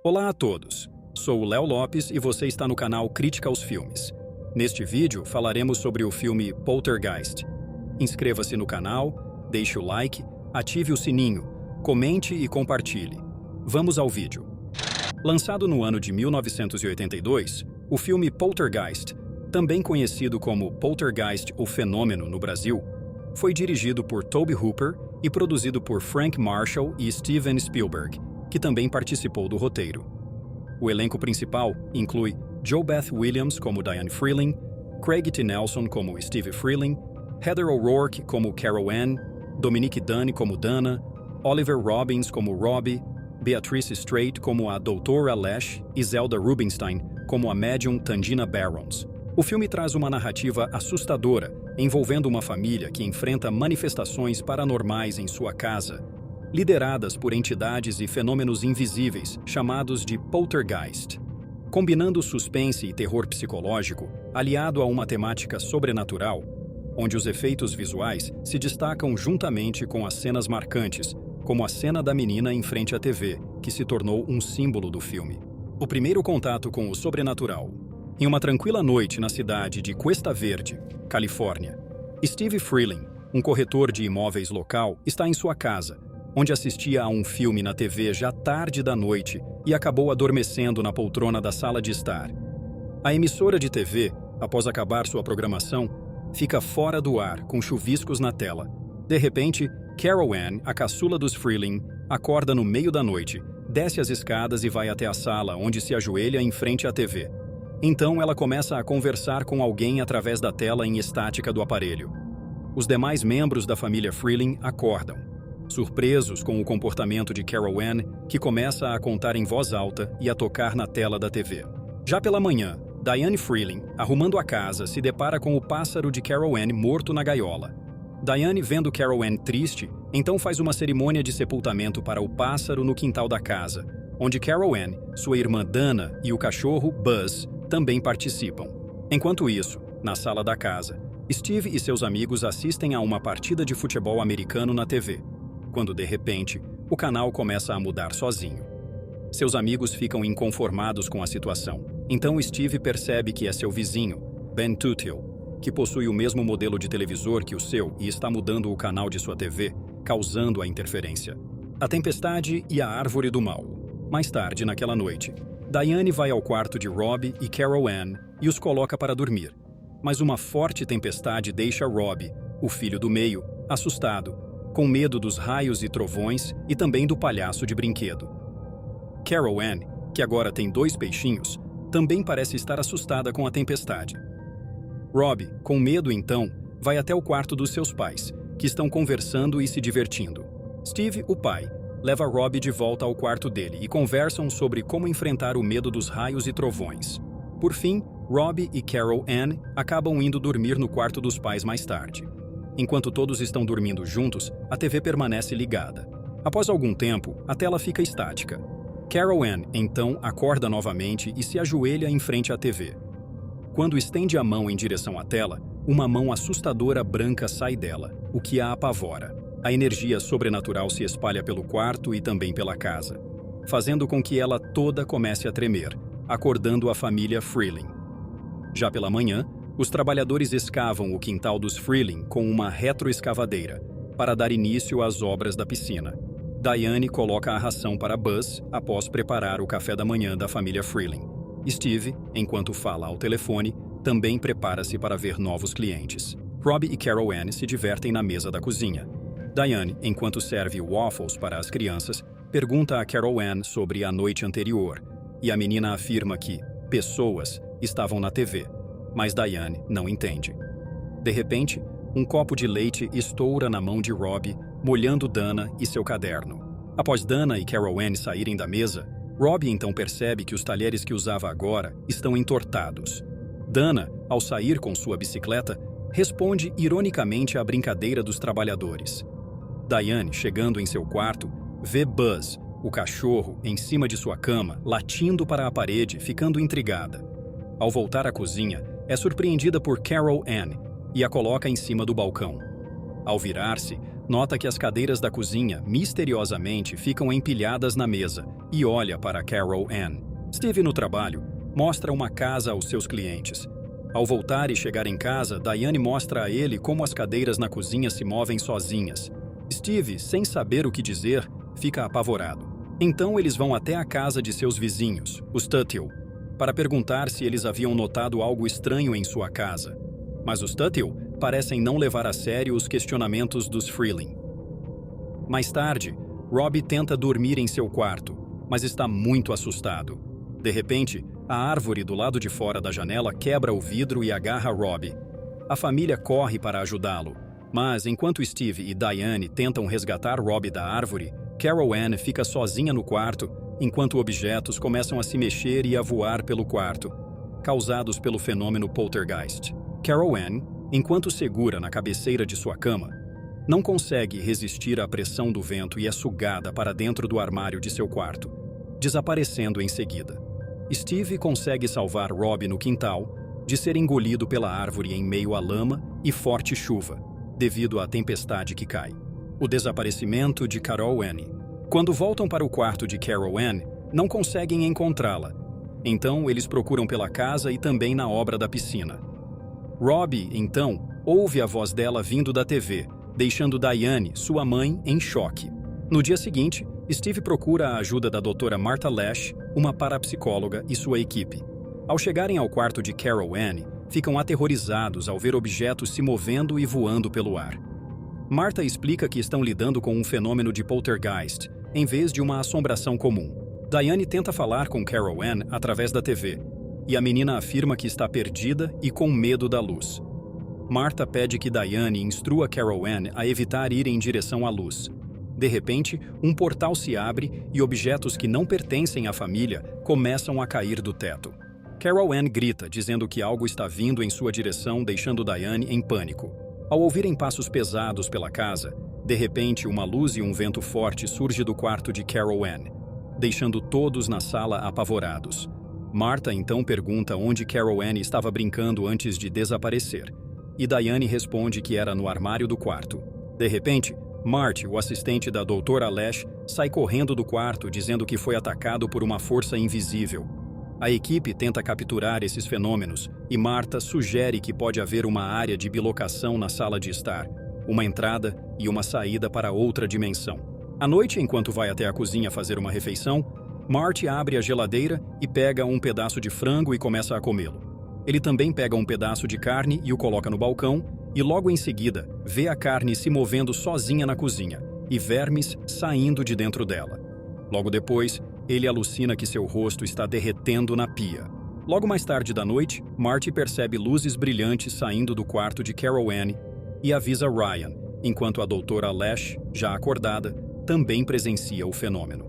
Olá a todos, sou o Léo Lopes e você está no canal Crítica aos Filmes. Neste vídeo falaremos sobre o filme Poltergeist. Inscreva-se no canal, deixe o like, ative o sininho, comente e compartilhe. Vamos ao vídeo. Lançado no ano de 1982, o filme Poltergeist, também conhecido como Poltergeist o Fenômeno no Brasil, foi dirigido por Tobe Hooper e produzido por Frank Marshall e Steven Spielberg, que também participou do roteiro. O elenco principal inclui JoBeth Williams como Diane Freeling, Craig T. Nelson como Steve Freeling, Heather O'Rourke como Carol Ann, Dominique Dunne como Dana, Oliver Robbins como Robbie, Beatrice Straight como a Doutora Lash e Zelda Rubinstein como a médium Tangina Barrons. O filme traz uma narrativa assustadora, envolvendo uma família que enfrenta manifestações paranormais em sua casa, lideradas por entidades e fenômenos invisíveis, chamados de poltergeist. Combinando suspense e terror psicológico, aliado a uma temática sobrenatural, onde os efeitos visuais se destacam juntamente com as cenas marcantes, como a cena da menina em frente à TV, que se tornou um símbolo do filme. O primeiro contato com o sobrenatural. Em uma tranquila noite na cidade de Cuesta Verde, Califórnia, Steve Freeling, um corretor de imóveis local, está em sua casa, onde assistia a um filme na TV já tarde da noite e acabou adormecendo na poltrona da sala de estar. A emissora de TV, após acabar sua programação, fica fora do ar, com chuviscos na tela. De repente, Carol Ann, a caçula dos Freeling, acorda no meio da noite, desce as escadas e vai até a sala, onde se ajoelha em frente à TV. Então ela começa a conversar com alguém através da tela em estática do aparelho. Os demais membros da família Freeling acordam, surpresos com o comportamento de Carol Ann, que começa a contar em voz alta e a tocar na tela da TV. Já pela manhã, Diane Freeling, arrumando a casa, se depara com o pássaro de Carol Ann morto na gaiola. Diane, vendo Carol Ann triste, então faz uma cerimônia de sepultamento para o pássaro no quintal da casa, onde Carol Ann, sua irmã Dana e o cachorro Buzz também participam. Enquanto isso, na sala da casa, Steve e seus amigos assistem a uma partida de futebol americano na TV, quando de repente, o canal começa a mudar sozinho. Seus amigos ficam inconformados com a situação, então Steve percebe que é seu vizinho, Ben Tutil, que possui o mesmo modelo de televisor que o seu e está mudando o canal de sua TV, causando a interferência. A Tempestade e a Árvore do Mal. Mais tarde, naquela noite, Diane vai ao quarto de Robbie e Carol Ann e os coloca para dormir. Mas uma forte tempestade deixa Robbie, o filho do meio, assustado, com medo dos raios e trovões e também do palhaço de brinquedo. Carol Ann, que agora tem 2 peixinhos, também parece estar assustada com a tempestade. Robbie, com medo então, vai até o quarto dos seus pais, que estão conversando e se divertindo. Steve, o pai, leva Robbie de volta ao quarto dele e conversam sobre como enfrentar o medo dos raios e trovões. Por fim, Robbie e Carol Ann acabam indo dormir no quarto dos pais mais tarde. Enquanto todos estão dormindo juntos, a TV permanece ligada. Após algum tempo, a tela fica estática. Carol Ann, então, acorda novamente e se ajoelha em frente à TV. Quando estende a mão em direção à tela, uma mão assustadora branca sai dela, o que a apavora. A energia sobrenatural se espalha pelo quarto e também pela casa, fazendo com que ela toda comece a tremer, acordando a família Freeling. Já pela manhã, os trabalhadores escavam o quintal dos Freeling com uma retroescavadeira para dar início às obras da piscina. Diane coloca a ração para Buzz após preparar o café da manhã da família Freeling. Steve, enquanto fala ao telefone, também prepara-se para ver novos clientes. Robbie e Carol Ann se divertem na mesa da cozinha. Diane, enquanto serve waffles para as crianças, pergunta a Carol Ann sobre a noite anterior, e a menina afirma que pessoas estavam na TV, mas Diane não entende. De repente, um copo de leite estoura na mão de Robbie, molhando Dana e seu caderno. Após Dana e Carol Ann saírem da mesa, Robbie então percebe que os talheres que usava agora estão entortados. Dana, ao sair com sua bicicleta, responde ironicamente à brincadeira dos trabalhadores. Diane, chegando em seu quarto, vê Buzz, o cachorro, em cima de sua cama, latindo para a parede, ficando intrigada. Ao voltar à cozinha, é surpreendida por Carol Ann e a coloca em cima do balcão. Ao virar-se, nota que as cadeiras da cozinha, misteriosamente, ficam empilhadas na mesa, e olha para Carol Ann. Steve, no trabalho, mostra uma casa aos seus clientes. Ao voltar e chegar em casa, Diane mostra a ele como as cadeiras na cozinha se movem sozinhas. Steve, sem saber o que dizer, fica apavorado. Então eles vão até a casa de seus vizinhos, os Tuthill, para perguntar se eles haviam notado algo estranho em sua casa. Mas os Tuthill parecem não levar a sério os questionamentos dos Freeling. Mais tarde, Rob tenta dormir em seu quarto, mas está muito assustado. De repente, a árvore do lado de fora da janela quebra o vidro e agarra Rob. A família corre para ajudá-lo, mas enquanto Steve e Diane tentam resgatar Rob da árvore, Carol Ann fica sozinha no quarto, enquanto objetos começam a se mexer e a voar pelo quarto, causados pelo fenômeno poltergeist. Carol Ann, enquanto segura na cabeceira de sua cama, não consegue resistir à pressão do vento e é sugada para dentro do armário de seu quarto, desaparecendo em seguida. Steve consegue salvar Rob no quintal de ser engolido pela árvore em meio à lama e forte chuva, devido à tempestade que cai. O desaparecimento de Carol Ann. Quando voltam para o quarto de Carol Ann, não conseguem encontrá-la. Então, eles procuram pela casa e também na obra da piscina. Rob, então, ouve a voz dela vindo da TV, deixando Diane, sua mãe, em choque. No dia seguinte, Steve procura a ajuda da doutora Martha Lash, uma parapsicóloga, e sua equipe. Ao chegarem ao quarto de Carol Ann, ficam aterrorizados ao ver objetos se movendo e voando pelo ar. Martha explica que estão lidando com um fenômeno de poltergeist, em vez de uma assombração comum. Diane tenta falar com Carol Ann através da TV, e a menina afirma que está perdida e com medo da luz. Martha pede que Diane instrua Carol Ann a evitar ir em direção à luz. De repente, um portal se abre e objetos que não pertencem à família começam a cair do teto. Carol Ann grita, dizendo que algo está vindo em sua direção, deixando Diane em pânico. Ao ouvirem passos pesados pela casa, de repente uma luz e um vento forte surge do quarto de Carol Ann, deixando todos na sala apavorados. Martha então pergunta onde Carol Ann estava brincando antes de desaparecer, e Diane responde que era no armário do quarto. De repente, Marty, o assistente da doutora Lash, sai correndo do quarto dizendo que foi atacado por uma força invisível. A equipe tenta capturar esses fenômenos e Martha sugere que pode haver uma área de bilocação na sala de estar, uma entrada e uma saída para outra dimensão. À noite, enquanto vai até a cozinha fazer uma refeição, Marty abre a geladeira e pega um pedaço de frango e começa a comê-lo. Ele também pega um pedaço de carne e o coloca no balcão e logo em seguida vê a carne se movendo sozinha na cozinha e vermes saindo de dentro dela. Logo depois, ele alucina que seu rosto está derretendo na pia. Logo mais tarde da noite, Marty percebe luzes brilhantes saindo do quarto de Carol Ann e avisa Ryan, enquanto a doutora Lash, já acordada, também presencia o fenômeno.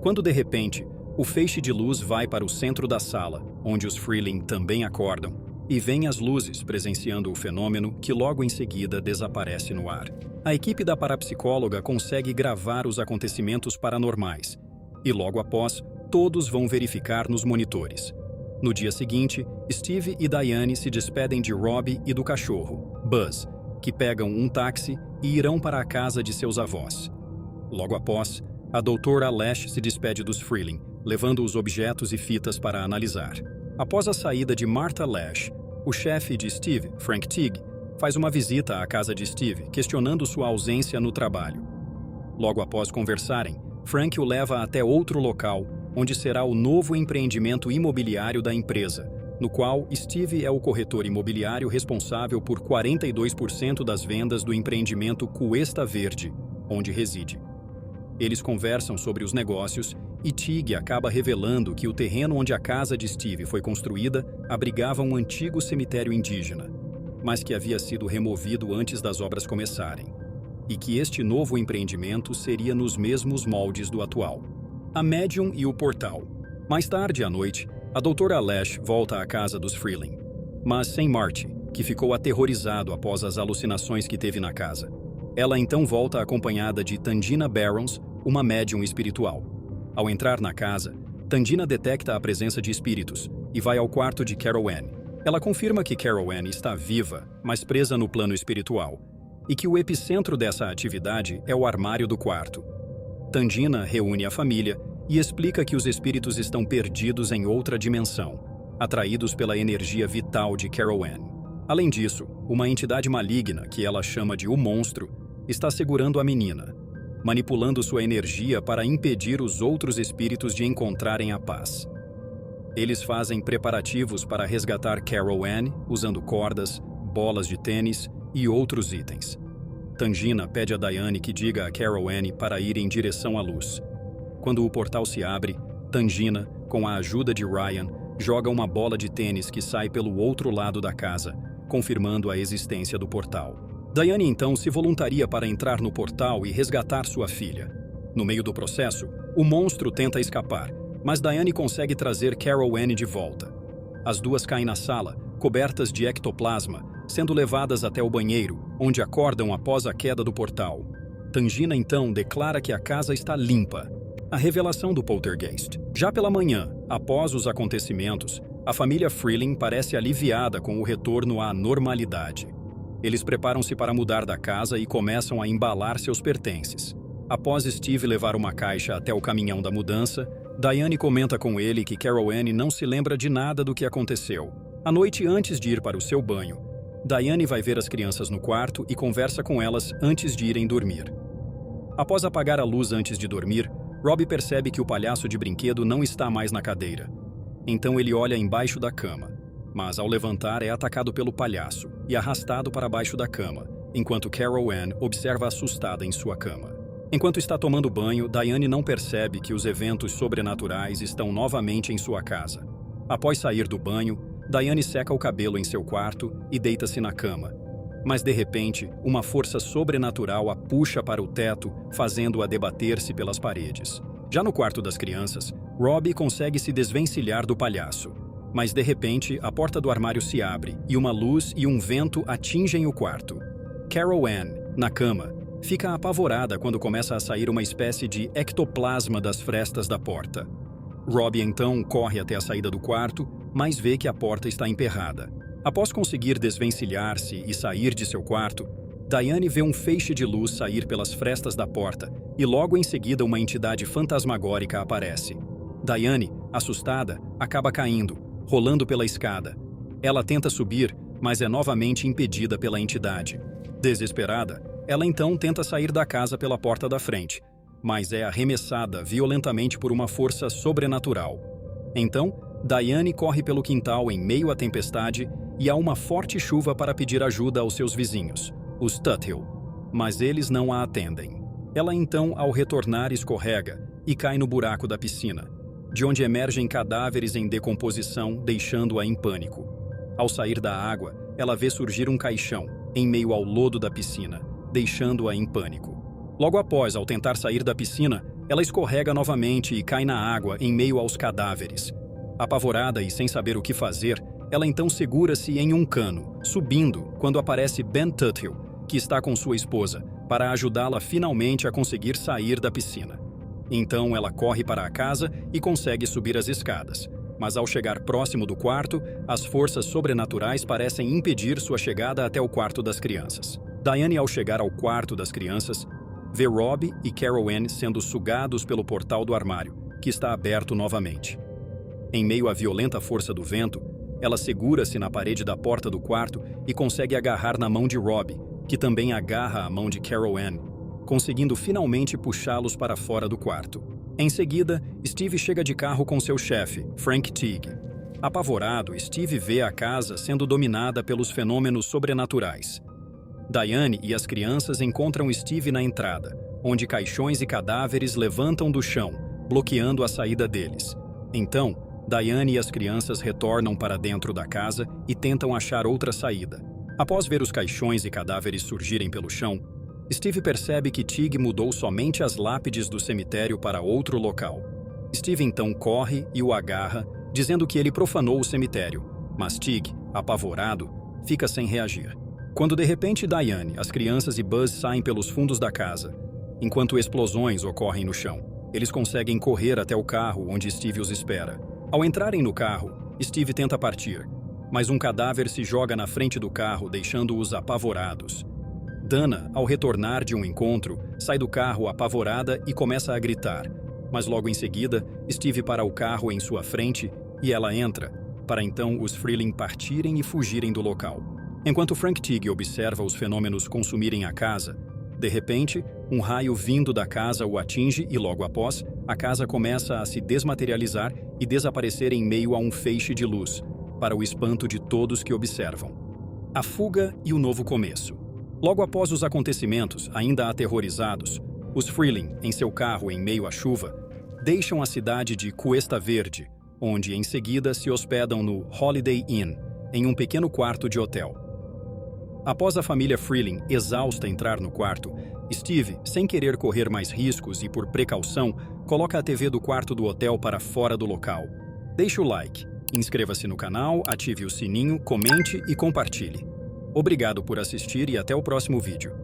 Quando de repente, o feixe de luz vai para o centro da sala, onde os Freeling também acordam, e veem as luzes presenciando o fenômeno que logo em seguida desaparece no ar. A equipe da parapsicóloga consegue gravar os acontecimentos paranormais, e logo após, todos vão verificar nos monitores. No dia seguinte, Steve e Diane se despedem de Rob e do cachorro, Buzz, que pegam um táxi e irão para a casa de seus avós. Logo após, a doutora Lash se despede dos Freeling, levando os objetos e fitas para analisar. Após a saída de Martha Lash, o chefe de Steve, Frank Teague, faz uma visita à casa de Steve, questionando sua ausência no trabalho. Logo após conversarem, Frank o leva até outro local, onde será o novo empreendimento imobiliário da empresa, no qual Steve é o corretor imobiliário responsável por 42% das vendas do empreendimento Cuesta Verde, onde reside. Eles conversam sobre os negócios e Teague acaba revelando que o terreno onde a casa de Steve foi construída abrigava um antigo cemitério indígena, mas que havia sido removido antes das obras começarem, e que este novo empreendimento seria nos mesmos moldes do atual. A médium e o portal. Mais tarde à noite, a doutora Lash volta à casa dos Freeling, mas sem Marty, que ficou aterrorizado após as alucinações que teve na casa. Ela então volta acompanhada de Tandina Barons, uma médium espiritual. Ao entrar na casa, Tandina detecta a presença de espíritos e vai ao quarto de Carol Ann. Ela confirma que Carol Ann está viva, mas presa no plano espiritual, e que o epicentro dessa atividade é o armário do quarto. Tandina reúne a família e explica que os espíritos estão perdidos em outra dimensão, atraídos pela energia vital de Carol Anne. Além disso, uma entidade maligna, que ela chama de O Monstro, está segurando a menina, manipulando sua energia para impedir os outros espíritos de encontrarem a paz. Eles fazem preparativos para resgatar Carol Anne usando cordas, bolas de tênis e outros itens. Tangina pede a Diane que diga a Carol Anne para ir em direção à luz. Quando o portal se abre, Tangina, com a ajuda de Ryan, joga uma bola de tênis que sai pelo outro lado da casa, confirmando a existência do portal. Diane então se voluntaria para entrar no portal e resgatar sua filha. No meio do processo, o monstro tenta escapar, mas Diane consegue trazer Carol Anne de volta. As duas caem na sala, cobertas de ectoplasma, sendo levadas até o banheiro, onde acordam após a queda do portal. Tangina então declara que a casa está limpa. A revelação do poltergeist. Já pela manhã, após os acontecimentos, a família Freeling parece aliviada com o retorno à normalidade. Eles preparam-se para mudar da casa e começam a embalar seus pertences. Após Steve levar uma caixa até o caminhão da mudança, Diane comenta com ele que Carol Anne não se lembra de nada do que aconteceu. À noite antes de ir para o seu banho, Diane vai ver as crianças no quarto e conversa com elas antes de irem dormir. Após apagar a luz antes de dormir, Rob percebe que o palhaço de brinquedo não está mais na cadeira. Então ele olha embaixo da cama, mas ao levantar é atacado pelo palhaço e arrastado para baixo da cama, enquanto Carol Anne observa assustada em sua cama. Enquanto está tomando banho, Diane não percebe que os eventos sobrenaturais estão novamente em sua casa. Após sair do banho, Diane seca o cabelo em seu quarto e deita-se na cama. Mas de repente, uma força sobrenatural a puxa para o teto, fazendo-a debater-se pelas paredes. Já no quarto das crianças, Rob consegue se desvencilhar do palhaço. Mas de repente, a porta do armário se abre e uma luz e um vento atingem o quarto. Carol Anne, na cama, fica apavorada quando começa a sair uma espécie de ectoplasma das frestas da porta. Rob então corre até a saída do quarto, mas vê que a porta está emperrada. Após conseguir desvencilhar-se e sair de seu quarto, Diane vê um feixe de luz sair pelas frestas da porta e logo em seguida uma entidade fantasmagórica aparece. Diane, assustada, acaba caindo, rolando pela escada. Ela tenta subir, mas é novamente impedida pela entidade. Desesperada, ela então tenta sair da casa pela porta da frente, mas é arremessada violentamente por uma força sobrenatural. Então, Diane corre pelo quintal em meio à tempestade e há uma forte chuva para pedir ajuda aos seus vizinhos, os Tuthill, mas eles não a atendem. Ela então, ao retornar, escorrega e cai no buraco da piscina, de onde emergem cadáveres em decomposição, deixando-a em pânico. Ao sair da água, ela vê surgir um caixão, em meio ao lodo da piscina, deixando-a em pânico. Logo após, ao tentar sair da piscina, ela escorrega novamente e cai na água em meio aos cadáveres. Apavorada e sem saber o que fazer, ela então segura-se em um cano, subindo, quando aparece Ben Tuthill, que está com sua esposa, para ajudá-la finalmente a conseguir sair da piscina. Então ela corre para a casa e consegue subir as escadas. Mas ao chegar próximo do quarto, as forças sobrenaturais parecem impedir sua chegada até o quarto das crianças. Diane, ao chegar ao quarto das crianças, vê Rob e Carol Anne sendo sugados pelo portal do armário, que está aberto novamente. Em meio à violenta força do vento, ela segura-se na parede da porta do quarto e consegue agarrar na mão de Rob, que também agarra a mão de Carol Anne, conseguindo finalmente puxá-los para fora do quarto. Em seguida, Steve chega de carro com seu chefe, Frank Teague. Apavorado, Steve vê a casa sendo dominada pelos fenômenos sobrenaturais. Diane e as crianças encontram Steve na entrada, onde caixões e cadáveres levantam do chão, bloqueando a saída deles. Então, Diane e as crianças retornam para dentro da casa e tentam achar outra saída. Após ver os caixões e cadáveres surgirem pelo chão, Steve percebe que Tig mudou somente as lápides do cemitério para outro local. Steve então corre e o agarra, dizendo que ele profanou o cemitério, mas Tig, apavorado, fica sem reagir. Quando de repente Diane, as crianças e Buzz saem pelos fundos da casa, enquanto explosões ocorrem no chão. Eles conseguem correr até o carro onde Steve os espera. Ao entrarem no carro, Steve tenta partir, mas um cadáver se joga na frente do carro, deixando-os apavorados. Dana, ao retornar de um encontro, sai do carro apavorada e começa a gritar. mas logo em seguida, Steve para o carro em sua frente e ela entra, para então os Freeling partirem e fugirem do local. Enquanto Frank Teague observa os fenômenos consumirem a casa, de repente, um raio vindo da casa o atinge e logo após, a casa começa a se desmaterializar e desaparecer em meio a um feixe de luz, para o espanto de todos que observam. A fuga e o novo começo. Logo após os acontecimentos, ainda aterrorizados, os Freeling, em seu carro em meio à chuva, deixam a cidade de Cuesta Verde, onde em seguida se hospedam no Holiday Inn, em um pequeno quarto de hotel. Após a família Freeling, exausta, entrar no quarto, Steve, sem querer correr mais riscos e por precaução, coloca a TV do quarto do hotel para fora do local. Deixe o like, inscreva-se no canal, ative o sininho, comente e compartilhe. Obrigado por assistir e até o próximo vídeo.